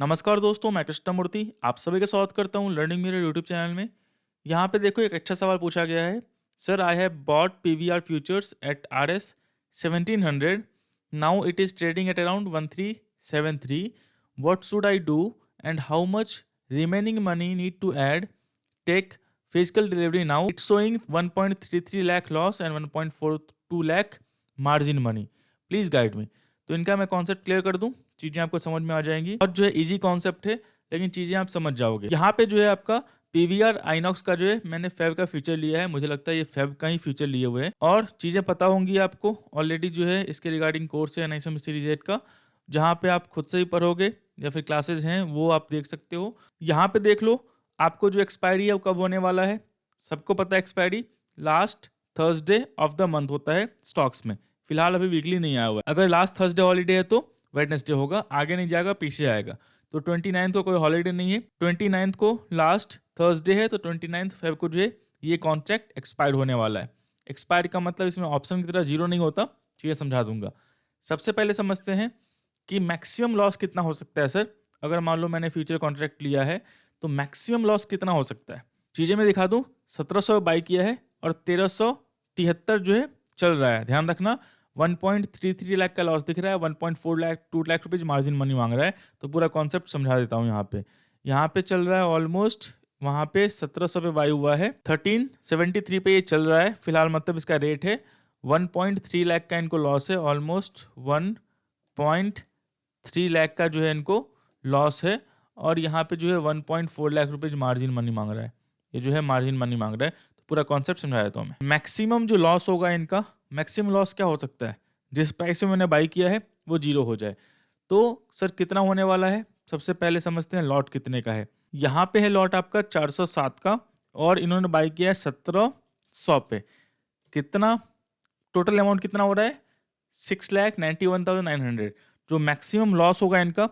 नमस्कार दोस्तों, मैं कृष्णमूर्ति आप सभी का स्वागत करता हूँ लर्निंग मिरर यूट्यूब चैनल में। यहाँ पे देखो एक अच्छा सवाल पूछा गया है। Sir I have bought PVR futures at RS 1700, now it is trading at around 1373। What should I do and how much remaining money need to add? Take physical delivery now, it's showing 1.33 lakh loss and 1.42 lakh margin money, please guide me. तो इनका मैं concept clear कर दूं, चीजें आपको समझ में आ जाएंगी और जो है इजी कॉन्सेप्ट है, लेकिन चीजें आप समझ जाओगे। यहाँ पे जो है आपका पीवीआर आइनॉक्स का जो है मैंने फेब का फ्यूचर लिया है, मुझे लगता है ये फेब का ही फ्यूचर लिए हुए हैं और चीजें पता होंगी आपको ऑलरेडी। जो है इसके रिगार्डिंग कोर्स है एनआईएसएम सीरीज 8 का, जहाँ पे आप खुद से ही पढ़ोगे या फिर क्लासेस हैं वो आप देख सकते हो। यहाँ पे देख लो, आपको जो एक्सपायरी है वो कब होने वाला है। सबको पता है expiry last Thursday of the month होता है स्टॉक्स में। फिलहाल अभी वीकली नहीं आया हुआ है। अगर लास्ट थर्सडे हॉलीडे है तो वेडनेसडे होगा, आगे नहीं जाएगा पीछे आएगा। तो 29 को कोई हॉलीडे नहीं है, 29 को लास्ट थर्सडे है, तो 29 फेब को जो है ये कॉन्ट्रैक्ट एक्सपायर होने वाला है। एक्सपायर का मतलब इसमें ऑप्शन की तरह जीरो नहीं होता, चीजें समझा दूंगा। सबसे पहले समझते हैं कि मैक्सिमम लॉस कितना हो सकता है। सर अगर मान लो मैंने फ्यूचर कॉन्ट्रैक्ट लिया है तो मैक्सिमम लॉस कितना हो सकता है, चीजें मैं दिखा दूं। 1700 बाई किया है और 1373 जो है चल रहा है, ध्यान रखना। 1.33 लाख का लॉस दिख रहा है, 1.4 lakh 2 lakh rupees margin money मांग रहा है। तो पूरा कॉन्सेप्ट समझा देता हूँ। यहाँ पे चल रहा है ऑलमोस्ट, वहां पे 1700 पे बाई हुआ है, 1373 पे ये चल रहा है फिलहाल, मतलब इसका रेट है 1.3 लाख का इनको लॉस है, ऑलमोस्ट 1.3 लाख का जो है इनको लॉस है। और यहाँ पे जो है 1.4 लाख रुपीज मार्जिन मनी मांग रहा है, ये जो है मार्जिन मनी मांग रहा है। तो पूरा कॉन्सेप्ट समझा देता हूँ मैं। मैक्सिमम जो लॉस होगा इनका, मैक्सिमम लॉस क्या हो सकता है, जिस प्राइस में मैंने बाई किया है वो जीरो हो जाए। तो सर कितना होने वाला है, सबसे पहले समझते हैं लॉट कितने का है। यहाँ पे है लॉट आपका 407 का और इन्होंने बाई किया है 1700 पे। कितना टोटल अमाउंट कितना हो रहा है, 6,91,900। जो मैक्सिमम लॉस होगा इनका,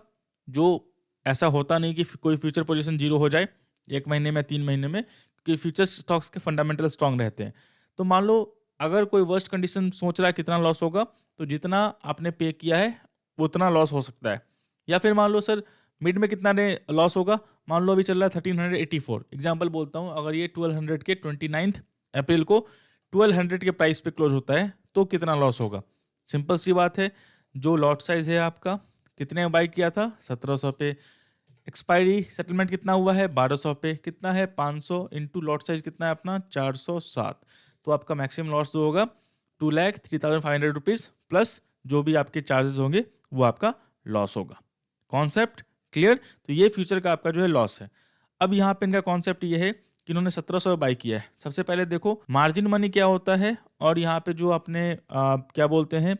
जो ऐसा होता नहीं कि कोई फ्यूचर पोजीशन जीरो हो जाए 1 महीने में 3 महीने में, क्योंकि फ्यूचर स्टॉक्स के फंडामेंटल स्ट्रांग रहते हैं। तो मान लो अगर कोई वर्स्ट कंडीशन सोच रहा है कितना लॉस होगा, तो जितना आपने पे किया है उतना लॉस हो सकता है। या फिर मान लो सर मिड में कितना लॉस होगा, मान लो अभी चल रहा है 1384, एग्जाम्पल बोलता हूँ। अगर ये 1200 के 29 अप्रैल को 1200 के प्राइस पे क्लोज होता है तो कितना लॉस होगा। सिंपल सी बात है, जो लॉट साइज है आपका, कितने में बाई किया था 1700 पे, एक्सपायरी सेटलमेंट कितना हुआ है 1200 पे, कितना है 500 इंटू लॉट साइज कितना है अपना 407। तो आपका मैक्सिमम लॉस जो होगा 2,03,500 रुपीज प्लस जो भी आपके चार्जेस होंगे वो आपका लॉस होगा। Concept clear. तो ये फ्यूचर का आपका जो है लॉस है। अब यहाँ पे इनका कॉन्सेप्ट ये है कि इन्होंने 1700 बाई किया है। सबसे पहले देखो मार्जिन मनी क्या होता है, और यहाँ पे जो आपने क्या बोलते हैं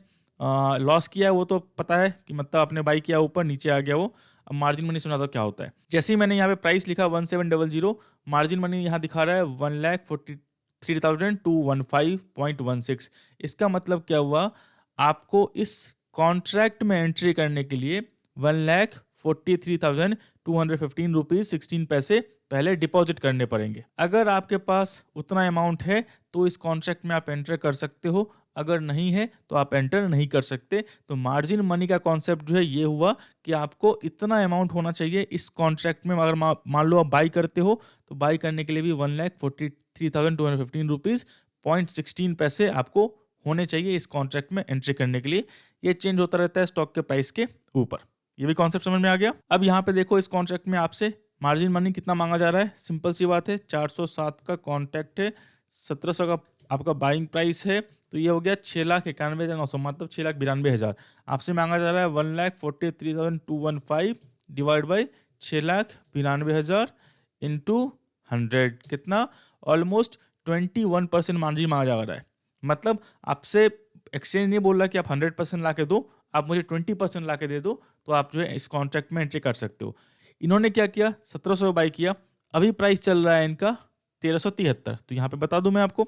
लॉस किया है वो तो पता है कि मतलब आपने बाई किया ऊपर नीचे आ गया वो। अब मार्जिन मनी सुना तो क्या होता है, जैसे ही मैंने यहाँ पे प्राइस लिखा 1700, मार्जिन मनी यहाँ दिखा रहा है 1,43,215.16। इसका मतलब क्या हुआ, आपको इस कॉन्ट्रैक्ट में एंट्री करने के लिए 1,43,215 रुपीज 16 पैसे पहले डिपॉजिट करने पड़ेंगे। अगर आपके पास उतना अमाउंट है तो इस कॉन्ट्रैक्ट में आप एंटर कर सकते हो, अगर नहीं है तो आप एंटर नहीं कर सकते। तो मार्जिन मनी का कॉन्सेप्ट जो है ये हुआ कि आपको इतना अमाउंट होना चाहिए इस कॉन्ट्रैक्ट में। अगर मान लो आप बाई करते हो तो बाई करने के लिए भी 1,43,215 रुपीज 0.16 पैसे आपको होने चाहिए इस कॉन्ट्रैक्ट में एंट्री करने के लिए। ये चेंज होता रहता है स्टॉक के प्राइस के ऊपर। ये भी कॉन्सेप्ट समझ में आ गया। अब यहाँ पे देखो इस कॉन्ट्रैक्ट में आपसे मार्जिन मनी कितना मांगा जा रहा है, सिंपल सी बात है 407 का कॉन्ट्रैक्ट है, 1700 का आपका बाइंग प्राइस है, तो ये हो गया 6,91,900, मतलब 6,92,000। आपसे मांगा जा रहा है 1,43,215 डिवाइड बाई 6,92,000 इंटू 100, कितना ऑलमोस्ट 21% मार्जिन मांगा जा रहा है। मतलब आपसे एक्सचेंज नहीं बोल रहा कि आप 100% ला के दो, आप मुझे 20% ला के दे दो तो आप जो है इस कॉन्ट्रैक्ट में एंट्री कर सकते हो। इन्होंने क्या किया, 1700 बाई किया, अभी प्राइस चल रहा है इनका 1373। तो यहाँ पे बता दूं मैं आपको,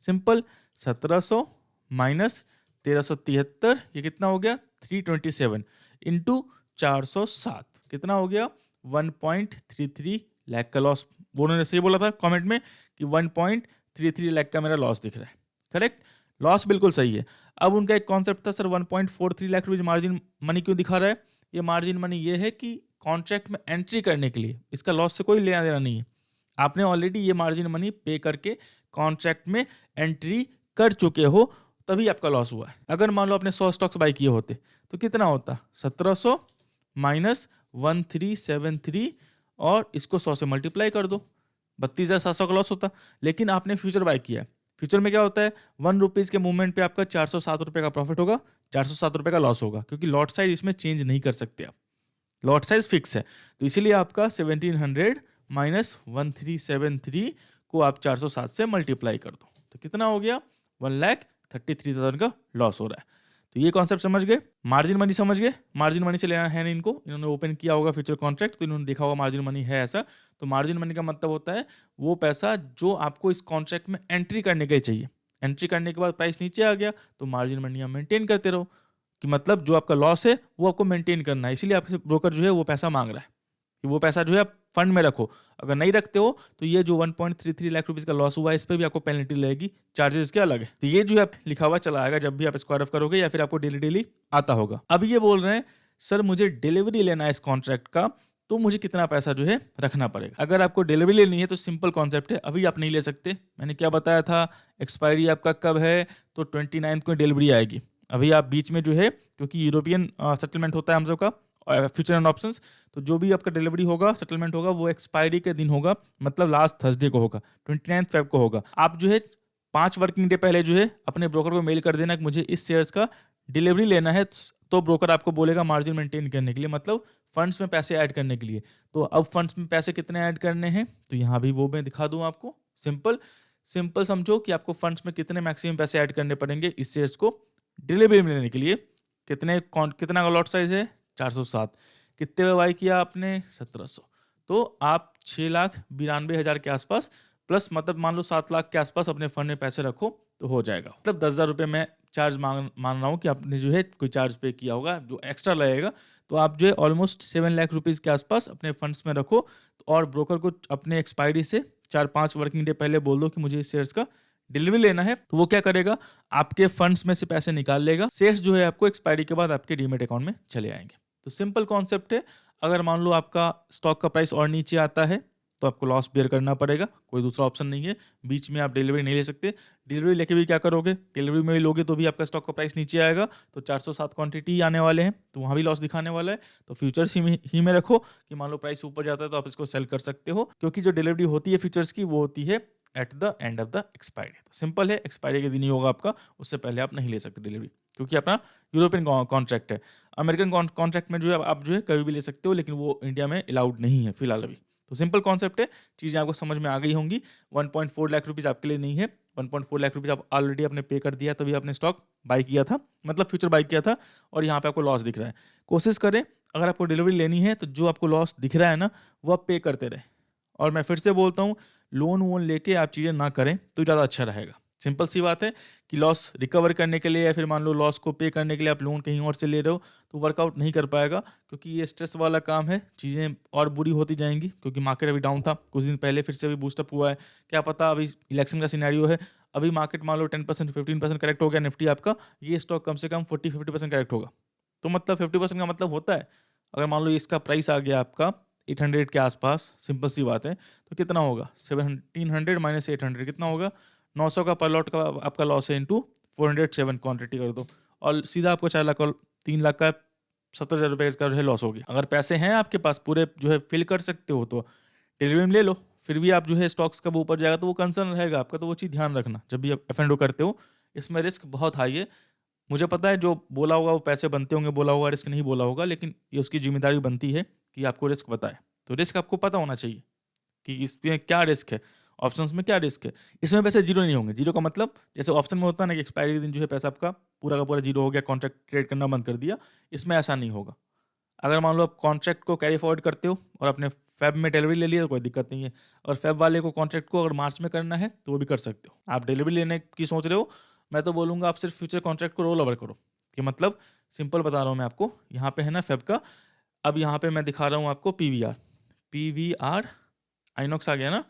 सिंपल 1700 माइनस 1373, ये कितना हो गया 327 इंटू 407, कितना हो गया 1.33 लाख का लॉस। वो उन्होंने सही बोला था कमेंट में कि 1.33 लाख का मेरा लॉस दिख रहा है, करेक्ट, लॉस बिल्कुल सही है। अब उनका एक कॉन्सेप्ट था sir 1.43 lakh rupees margin money क्यों दिखा रहा है। ये मार्जिन मनी ये है कि कॉन्ट्रैक्ट में एंट्री करने के लिए, इसका लॉस से कोई लेना देना नहीं है। आपने ऑलरेडी ये मार्जिन मनी पे करके कॉन्ट्रैक्ट में एंट्री कर चुके हो, तभी आपका लॉस हुआ है। अगर मान लो आपने 100 स्टॉक्स बाई किए होते तो कितना होता? 1700 माइनस 1373 और इसको 100 से मल्टीप्लाई कर दो, 32,700 का लॉस होता। लेकिन आपने फ्यूचर बाय किया है। फ्यूचर में क्या होता है, 1 रुपीज़ के मूवमेंट पे आपका 407 रुपये का प्रॉफिट होगा, 407 रुपये का लॉस होगा, क्योंकि लॉट साइज इसमें चेंज नहीं कर सकते आप, लॉट साइज फिक्स है। तो इसीलिए आपका 1700 माइनस 1373 को आप 407 से मल्टीप्लाई कर दो, तो कितना हो गया? 1,33,000 का लॉस हो रहा है। तो ये कॉन्सेप्ट समझ गए, मार्जिन मनी समझ गए। मार्जिन मनी से लेना है नहीं इनको, इन्होंने ओपन किया होगा फ्यूचर कॉन्ट्रैक्ट, तो इन्होंने देखा होगा मार्जिन मनी है ऐसा। तो मार्जिन मनी का मतलब होता है वो पैसा जो आपको इस कॉन्ट्रैक्ट में एंट्री करने के लिए चाहिए। एंट्री करने के बाद प्राइस नीचे आ गया तो मार्जिन मनी आप मेंटेन करते रहो, कि मतलब जो आपका लॉस है वो आपको मेंटेन करना है। इसीलिए आपसे ब्रोकर जो है वो पैसा मांग रहा है कि वो पैसा जो है आप फंड में रखो। अगर नहीं रखते हो तो ये जो 1.33 लाख रुपीस का लॉस हुआ है, इस पर भी आपको पेनल्टी लगेगी, चार्जेस के अलग है। तो ये जो है लिखा हुआ चला आएगा जब भी आप स्क्वायर ऑफ करोगे या फिर आपको डेली डेली आता होगा। अब ये बोल रहे हैं सर मुझे डिलीवरी लेना है इस कॉन्ट्रैक्ट का, तो मुझे कितना पैसा जो है रखना पड़ेगा। अगर आपको डिलीवरी लेनी है तो सिंपल कॉन्सेप्ट है, अभी आप नहीं ले सकते। मैंने क्या बताया था, एक्सपायरी आपका कब है, तो 29 को डिलीवरी आएगी। अभी आप बीच में जो है, क्योंकि यूरोपियन सेटलमेंट होता है हम सबका फ्यूचर एंड ऑप्शंस, तो जो भी आपका डिलीवरी होगा, सेटलमेंट होगा, वो एक्सपायरी के दिन होगा, मतलब लास्ट थर्सडे को होगा, 29 फेब को होगा। आप जो है 5 वर्किंग डे पहले जो है अपने ब्रोकर को मेल कर देना कि मुझे इस शेयर्स का डिलीवरी लेना है, तो ब्रोकर आपको बोलेगा मार्जिन मेंटेन करने के लिए, मतलब फंड्स में पैसे ऐड करने के लिए। तो अब फंड्स में पैसे कितने ऐड करने हैं, तो यहाँ भी वो मैं दिखा दूँ आपको। सिंपल समझो कि आपको फंड्स में कितने मैक्सिमम पैसे ऐड करने पड़ेंगे इस शेयर्स को डिलीवरी में लेने के लिए। कितना का लॉट साइज है? 407। कितने में बाई किया आपने? 1700। तो आप 6,92,000 के आसपास प्लस, मतलब मान लो 7 लाख के आसपास अपने फंड में पैसे रखो तो हो जाएगा। मतलब 10,000 रुपये में चार्ज मान रहा हूँ कि आपने जो है कोई चार्ज पे किया होगा जो एक्स्ट्रा लगेगा, तो आप जो है ऑलमोस्ट 7 लाख रुपीज़ के आसपास अपने फंड्स में रखो। और ब्रोकर को अपने एक्सपायरी से 4-5 वर्किंग डे पहले बोल दो कि मुझे इस शेयर्स का डिलीवरी लेना है, तो वो क्या करेगा, आपके फंड्स में से पैसे निकाल लेगा। शेयर्स जो है आपको एक्सपायरी के बाद आपके डीमेट अकाउंट में चले आएंगे। तो सिंपल कॉन्सेप्ट है। अगर मान लो आपका स्टॉक का प्राइस और नीचे आता है तो आपको लॉस बेयर करना पड़ेगा, कोई दूसरा ऑप्शन नहीं है। बीच में आप डिलीवरी नहीं ले सकते। डिलीवरी लेके भी क्या करोगे, डिलीवरी में भी लोगे तो भी आपका स्टॉक का प्राइस नीचे आएगा, तो 407 क्वांटिटी आने वाले हैं, तो वहाँ भी लॉस दिखाने वाला है। तो फ्यूचर्स ही में रखो कि मान लो प्राइस ऊपर जाता है तो आप इसको सेल कर सकते हो, क्योंकि जो डिलीवरी होती है फ्यूचर्स की वो होती है at the end of the expiry. तो सिंपल है, एक्सपायरी के दिन ही होगा आपका, उससे पहले आप नहीं ले सकते डिलीवरी, क्योंकि अपना यूरोपियन कॉन्ट्रैक्ट है। अमेरिकन कॉन्ट्रैक्ट में जो है आप जो है कभी भी ले सकते हो, लेकिन वो इंडिया में अलाउड नहीं है फिलहाल अभी। तो सिंपल कॉन्सेप्ट है, चीज़ें आपको समझ में आ गई होंगी। 1.4 लाख रुपीज़ आपके लिए नहीं है, 1.4 लाख रुपीज़ आप ऑलरेडी आपने पे कर दिया, तभी आपने स्टॉक बाई किया था, मतलब फ्यूचर बाई किया था, और यहाँ पे आपको लॉस दिख रहा है। कोशिश करें अगर आपको डिलीवरी लेनी है तो जो आपको लॉस दिख रहा है ना, वो आप पे करते रहे। और मैं फिर से बोलता हूँ, लोन वोन लेके आप चीज़ें ना करें तो ज़्यादा अच्छा रहेगा। सिंपल सी बात है कि लॉस रिकवर करने के लिए या फिर मान लो लॉस को पे करने के लिए आप लोन कहीं और से ले रहे हो तो वर्कआउट नहीं कर पाएगा, क्योंकि ये स्ट्रेस वाला काम है। चीज़ें और बुरी होती जाएंगी, क्योंकि मार्केट अभी डाउन था, कुछ दिन पहले फिर से अभी बूस्टअप हुआ है। क्या पता, अभी इलेक्शन का सिनेरियो है, अभी मार्केट मान लो 10% 15% करेक्ट हो गया निफ्टी आपका, ये स्टॉक कम से कम 40-50% करेक्ट होगा। तो मतलब 50% का मतलब होता है, अगर मान लो इसका प्राइस आ गया आपका 800 के आसपास, सिंपल सी बात है, तो कितना होगा 1700 माइनस 800 कितना होगा, 900 का पर लॉट का आपका लॉस है, इंटू 407 क्वांटिटी कर दो, और सीधा आपको 4 लाख और 3 लाख का 70,000 रुपये का जो है लॉस हो गया। अगर पैसे हैं आपके पास पूरे जो है फिल कर सकते हो तो डिलीवरी में ले लो, फिर भी आप जो है स्टॉक्स कब ऊपर जाएगा तो वो कंसर्न रहेगा आपका, तो वो चीज़ ध्यान रखना जब भी आप एफ करते हो। इसमें रिस्क बहुत हाई है, मुझे पता है जो बोला होगा वो पैसे बनते होंगे, बोला होगा रिस्क नहीं बोला होगा, लेकिन ये उसकी जिम्मेदारी बनती है कि आपको रिस्क बताए। तो रिस्क आपको पता होना चाहिए कि इसमें क्या रिस्क है, ऑप्शंस में क्या रिस्क है। इसमें पैसे जीरो नहीं होंगे। जीरो का मतलब जैसे ऑप्शन में होता है ना कि एक्सपायरी के दिन जो है पैसा आपका पूरा का पूरा जीरो हो गया, कॉन्ट्रैक्ट ट्रेड करना बंद कर दिया, इसमें ऐसा नहीं होगा। अगर मान लो आप कॉन्ट्रैक्ट को कैरी फॉरवर्ड करते हो और अपने फेब में डिलीवरी ले लिया तो कोई दिक्कत नहीं है, और फेब वाले को कॉन्ट्रैक्ट को अगर मार्च में करना है तो वो भी कर सकते हो। आप डिलीवरी लेने की सोच रहे हो, मैं तो बोलूँगा आप सिर्फ फ्यूचर कॉन्ट्रैक्ट को रोल ओवर करो, कि मतलब सिंपल बता रहा हूँ मैं आपको, यहाँ पे है ना फेब का, अब यहाँ पे मैं दिखा रहा हूँ आपको पीवीआर आइनॉक्स आ गया ना,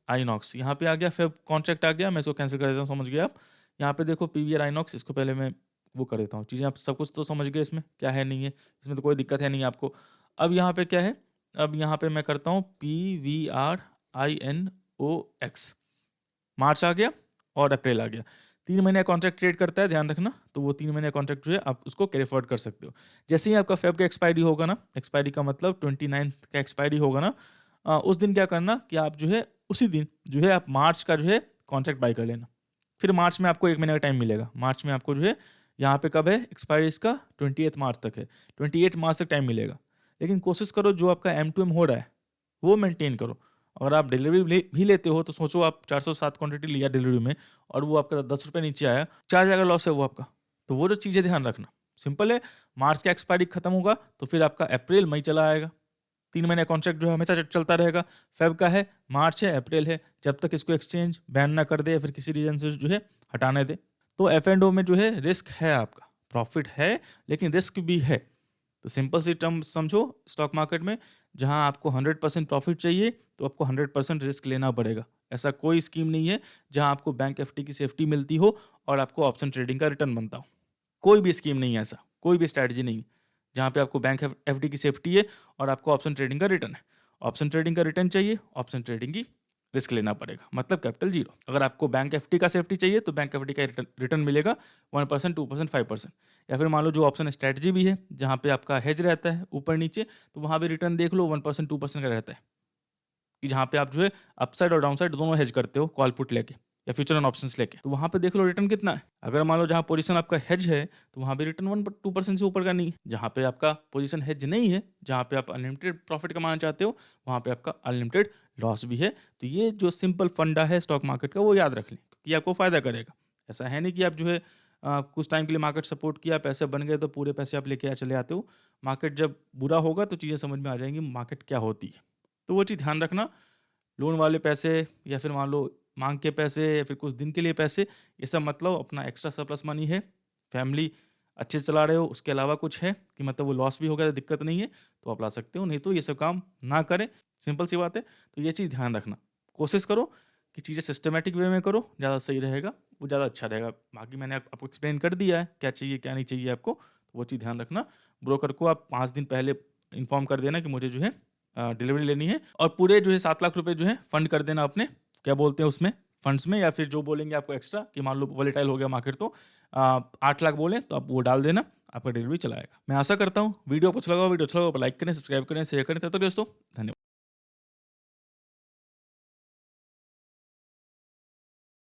आइनॉक्स यहाँ पे आ गया, फेब कॉन्ट्रैक्ट आ गया, मैं इसको कैंसिल कर देता हूँ, समझ गए आप। यहाँ पे देखो पीवीआर आइनॉक्स, इसको पहले मैं वो कर देता हूँ, चीज़ें आप सब कुछ तो समझ गए इसमें क्या है नहीं है, इसमें तो कोई दिक्कत है नहीं आपको। अब यहाँ पे क्या है, अब यहाँ पे मैं करता हूँ PVRINOX, मार्च आ गया और अप्रैल आ गया। 3 महीने का कॉन्ट्रैक्ट क्रिएट करता है, ध्यान रखना। तो वो 3 महीने का कॉन्ट्रैक्ट जो है आप उसको कैरी फॉरवर्ड कर सकते हो। जैसे ही आपका फ़ेब का एक्सपायरी होगा ना, एक्सपायरी का मतलब 29th का एक्सपायरी होगा ना, उस दिन क्या करना कि आप जो है उसी दिन जो है आप मार्च का जो है कॉन्ट्रैक्ट बाय कर लेना। फिर मार्च में आपको 1 महीने का टाइम मिलेगा। मार्च में आपको जो है यहाँ पे कब है एक्सपायरी इसका 28 मार्च तक है। 28 मार्च तक टाइम मिलेगा। लेकिन कोशिश करो जो आपका M2M हो रहा है, वो मेंटेन करो। अगर आप डिलीवरी भी लेते हो तो सोचो आप 407 क्वांटिटी लिया डिलीवरी में और वो आपका ₹10 नीचे आया, 4,000 का लॉस है वो आपका। तो वो जो चीज़ें ध्यान रखना। सिंपल है, मार्च का एक्सपायरी खत्म होगा तो फिर आपका अप्रैल, मई चला आएगा। 3 महीने कॉन्ट्रैक्ट जो है हमेशा चलता रहेगा। फ़ेब का है, मार्च है, अप्रैल है। जब तक इसको एक्सचेंज बैन ना कर दे या फिर किसी रीज़न से जो है हटाने दे। तो एफ-एंड-ओ में जो है रिस्क है आपका, प्रॉफ़िट है लेकिन रिस्क भी है। तो सिंपल सी टर्म समझो, स्टॉक मार्केट में जहाँ आपको 100% प्रॉफ़िट चाहिए तो आपको 100% रिस्क लेना पड़ेगा। ऐसा कोई स्कीम नहीं है जहाँ आपको बैंक एफडी की सेफ्टी मिलती हो और आपको ऑप्शन ट्रेडिंग का रिटर्न बनता हो। कोई भी स्कीम नहीं है ऐसा, कोई भी स्ट्रैटेजी नहीं है, जहाँ पे आपको बैंक एफडी की सेफ्टी है और आपको ऑप्शन ट्रेडिंग का रिटर्न है। ऑप्शन ट्रेडिंग का रिटर्न चाहिए, ऑप्शन ट्रेडिंग की रिस्क लेना पड़ेगा, मतलब कैपिटल ज़ीरो। अगर आपको बैंक एफडी का सेफ्टी चाहिए तो बैंक एफडी का रिटर्न रिटर्न मिलेगा 1%, 2%, 5%। या फिर मान लो जो ऑप्शन स्ट्रैटेजी भी है, जहाँ पे आपका हेज रहता है ऊपर-नीचे, तो वहाँ भी रिटर्न देख लो 1%, 2% का रहता है, कि जहाँ पे आप जो है अपसाइड और डाउनसाइड दोनों हेज करते हो कॉल पुट लेके या फ्यूचर एंड ऑप्शंस लेके। तो वहाँ पे देख लो रिटर्न कितना है। अगर मान लो जहाँ पोजीशन आपका हेज है तो वहाँ भी रिटर्न 1-2% से ऊपर का नहीं है। जहाँ पे आपका पोजीशन हेज नहीं है, जहाँ पे आप अनलिमिटेड प्रॉफिट कमाना चाहते हो, वहाँ पे आपका अनलिमिटेड लॉस भी है। तो ये जो सिंपल फंडा है स्टॉक मार्केट का, वो याद रख लें, क्योंकि आपको फ़ायदा करेगा। ऐसा है नहीं कि आप जो है कुछ टाइम के लिए मार्केट सपोर्ट किया, पैसे बन गए तो पूरे पैसे आप लेके चले आते हो। मार्केट जब बुरा होगा तो चीज़ें समझ में आ जाएँगी मार्केट क्या होती है। तो वो चीज़ ध्यान रखना। लोन वाले पैसे या फिर मान लो माँग के पैसे या फिर कुछ दिन के लिए पैसे, ये सब मतलब अपना एक्स्ट्रा सरप्लस मनी है, फैमिली अच्छे से चला रहे हो, उसके अलावा कुछ है कि मतलब वो लॉस भी हो गया तो दिक्कत नहीं है, तो आप ला सकते हो, नहीं तो ये सब काम ना करें, सिंपल सी बात है। तो ये चीज़ ध्यान रखना, कोशिश करो कि चीज़ें सिस्टमैटिक वे में करो, ज़्यादा सही रहेगा, वो ज़्यादा अच्छा रहेगा। बाकी मैंने आपको एक्सप्लेन कर दिया है, क्या चाहिए, क्या नहीं चाहिए आपको, तो वो चीज़ ध्यान रखना। ब्रोकर को आप 5 दिन पहले इन्फॉर्म कर देना कि मुझे जो है डिलीवरी लेनी है और पूरे जो है 7 लाख रुपए जो है फंड कर देना अपने, क्या बोलते हैं उसमें, फंड्स में, या फिर जो बोलेंगे आपको एक्स्ट्रा कि मान लो वोलेटाइल हो गया मार्केट तो 8 लाख बोलें तो आप वो डाल देना, आपका डिलीवरी चला आएगा। मैं आशा करता हूँ वीडियो आपको अच्छा लगा हो, वीडियो अच्छा लगा हो तो लाइक करें, सब्सक्राइब करें, शेयर करें। तब तक दोस्तों धन्यवाद।